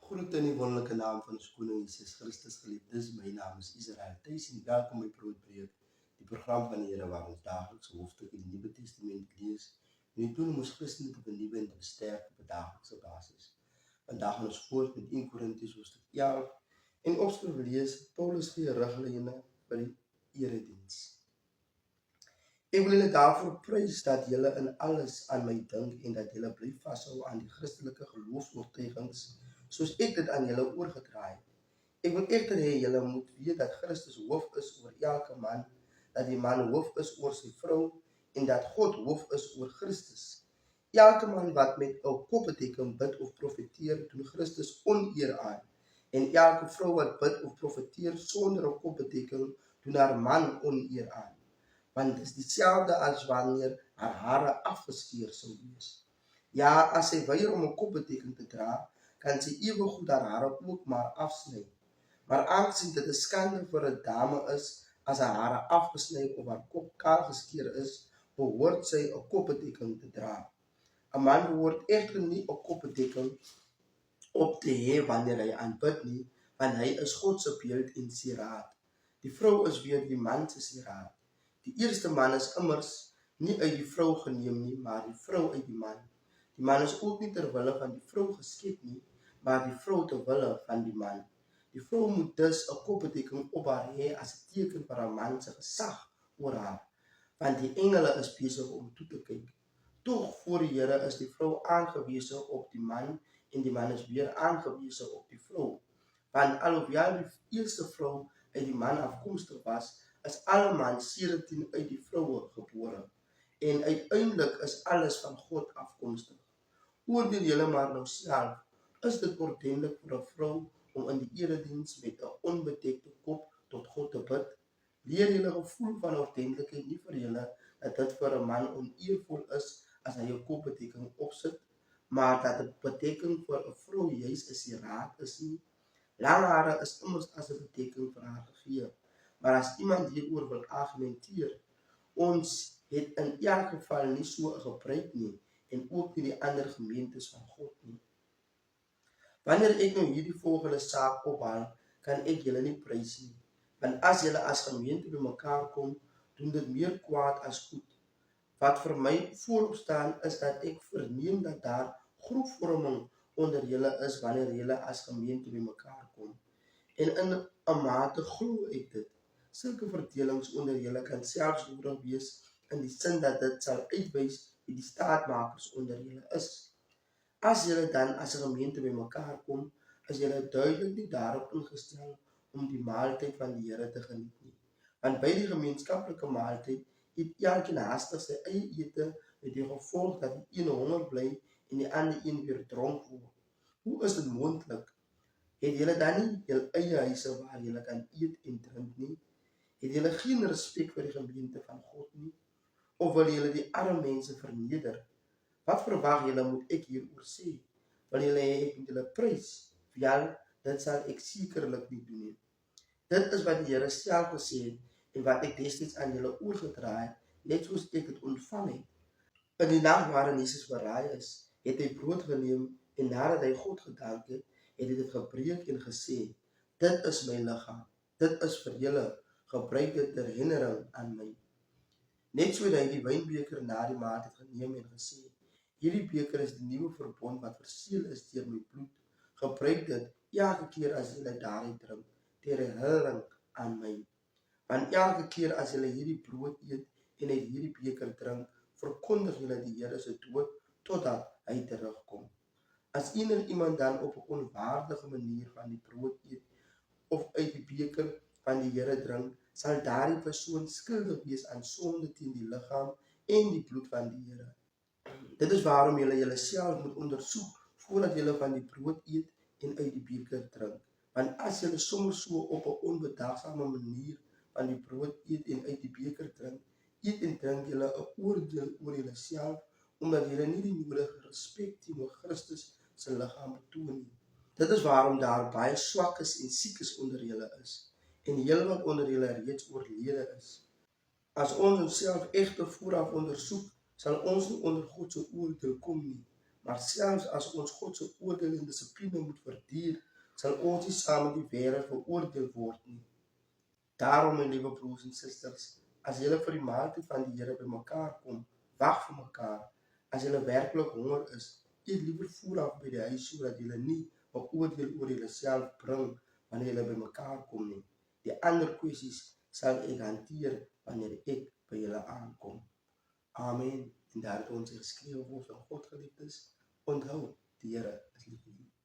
Groet in die wonderlijke naam van ons koning Jesus Christus, geliefdes. My naam is Israel Thijs en welkom by Broodbreek, die program van die Here waar ons dagelijkse hoofdstuk in die Nuwe Testament lees en die doen om ons Christen te vernieuwen en te versterken op 'n dagelijkse basis. Vandag gaan ons voort met 1 Korintiërs hoofstuk 11 en opskrif lees Paulus gee riglyne vir die erediens. Ek wil julle daarvoor prys dat julle in alles aan my dink en dat julle bly vashou aan die Christelike geloofsoortuigings soos ek dit aan julle oorgedra het. Ek wil egter hê julle moet weet dat Christus hoof is oor elke man, dat die man hoof is oor sy vrou en dat God hoof is oor Christus. Elke man wat met 'n kopbedekking bid of profeteer, doen Christus oneer aan. En elke vrou wat bid of profeteer sonder 'n kopbedekking, doen haar man oneer aan. Want dit is dieselfde as wanneer haar hare afgeskeer sou wees. Ja, as sy weier om 'n kopbedekking te dra, kan sy ewegoed haar hare ook maar afsny. Maar aangesien dit 'n skande vir 'n dame is as haar hare afgesny of haar kop kaal geskeer is, behoort sy 'n kopbedekking te dra. 'n Man behoort egter nie 'n kopbedekking op te hê wanneer hy aanbid nie, want hy is God se beeld en sieraad. Die vrou is weer die man se sieraad. Die eerste man is immers nie uit die vrou geneem nie, maar die vrou uit die man. Die man is ook nie ter wille van die vrou geskep nie, maar die vrou ter wille van die man. Die vrou moet dus 'n kopbedekking op haar hê as 'n teken vir haar man se gesag oor haar, want die engele is besig om toe te kyk. Tog voor die Here is die vrou aangewese op die man en die man is weer aangewese op die vrou. Want alhoewel die eerste vrou uit die man afkomstig was, is alle man sedert uit die vroue gebore. En uiteindelik is alles van God afkomstig. Oordeel julle maar nou self, is dit ordentlik vir 'n vrou om in die erediens met 'n onbedekte kop tot God te bid? Leer julle gevoel van ordentlikheid nie vir julle dat dit vir 'n man oneervol is as hy 'n kopbedekking opsit, maar dat 'n bedekking vir 'n vrou juis 'n sieraad is nie? Lang hare is immers as 'n bedekking vir haar gegee. Maar as iemand hieroor wil argumenteer, ons het in elk geval nie so 'n gebruik nie en ook nie die ander gemeentes van God nie. Wanneer ek nou hierdie volgende saak ophaal, kan ek julle nie prys nie. Want as julle as gemeente bymekaar kom, doen dit meer kwaad as goed. Wat vir my voorop staan is dat ek verneem dat daar groepvorming onder julle is wanneer julle as gemeente bymekaar kom. En in 'n mate glo ek dit. Sulke verdelings onder julle kan selfs nodig wees in die sin dat dit sal uitwys wie die staatmakers onder julle is. As julle dan as 'n gemeente bymekaar kom, is julle duidelik nie daarop ingestel om die maaltyd van die Here te geniet nie. Want by die gemeenskaplike maaltyd eet elkeen haastig sy eie ete met die gevolg dat die een honger bly en die ander een weer dronk word. Hoe is dit moontlik? Het julle dan nie julle eie huise waar julle kan eet en drink nie? Het julle geen respek vir die gemeente van God nie? Of wil julle die arme mense verneder? Wat verwag julle moet ek hieroor sê? Wil julle hê ek moet julle prys? Wel, dit sal ek sekerlik nie doen nie. Dit is wat die Here self gesê het en wat ek destyds aan julle oorgedra het, net soos ek dit ontvang het. In die nag waarin Jesus verraai is, het hy brood geneem en nadat hy God gedank het, het hy dit gebreek en gesê, dit is my liggaam, dit is vir julle, gebruik dit ter herinnering aan my. Net so het hy die wynbeker na die maaltyd geneem en gesê, hierdie beker is die nuwe verbond wat verseël is deur my bloed. Gebruik dit elke keer as julle daaruit drink, ter herinnering aan my. Want elke keer as julle hierdie brood eet en uit hierdie beker drink, verkondig julle die Here se dood totdat hy terugkom. As iemand dan op 'n onwaardige manier van die brood eet of uit die beker van die Here drink, sal daardie persoon skuldig wees aan sonde teen die liggaam en die bloed van die Here. Dit is waarom julle julleself moet ondersoek voordat julle van die brood eet en uit die beker drink. Want as julle sommer so op 'n onbedagsame manier van die brood eet en uit die beker drink, eet en drink julle 'n oordeel oor julleself, omdat julle nie die nodige respek teenoor Christus se liggaam betoon nie. Dit is waarom daar baie swakkes en siekes onder julle is, en heelwat onder julle reeds oorlede is. As ons onsself egter vooraf ondersoek, sal ons nie onder God se oordeel kom nie, Maar selfs as ons God se oordeel en dissipline moet verduur, sal ons nie saam met die wêreld veroordeel word nie. Daarom, my liewe broers en susters, as julle vir die maaltyd van die Here bymekaar kom, wag vir mekaar. As julle werklik honger is, eet liewer vooraf by die huis sodat julle nie 'n oordeel oor julleself bring wanneer julle bymekaar kom nie. Die ander kwessies sal ek hanteer wanneer ek by julle aankom. Amen. En daar het ons geskrewe word van God geliefdes. Onthou, die Here is lief vir u.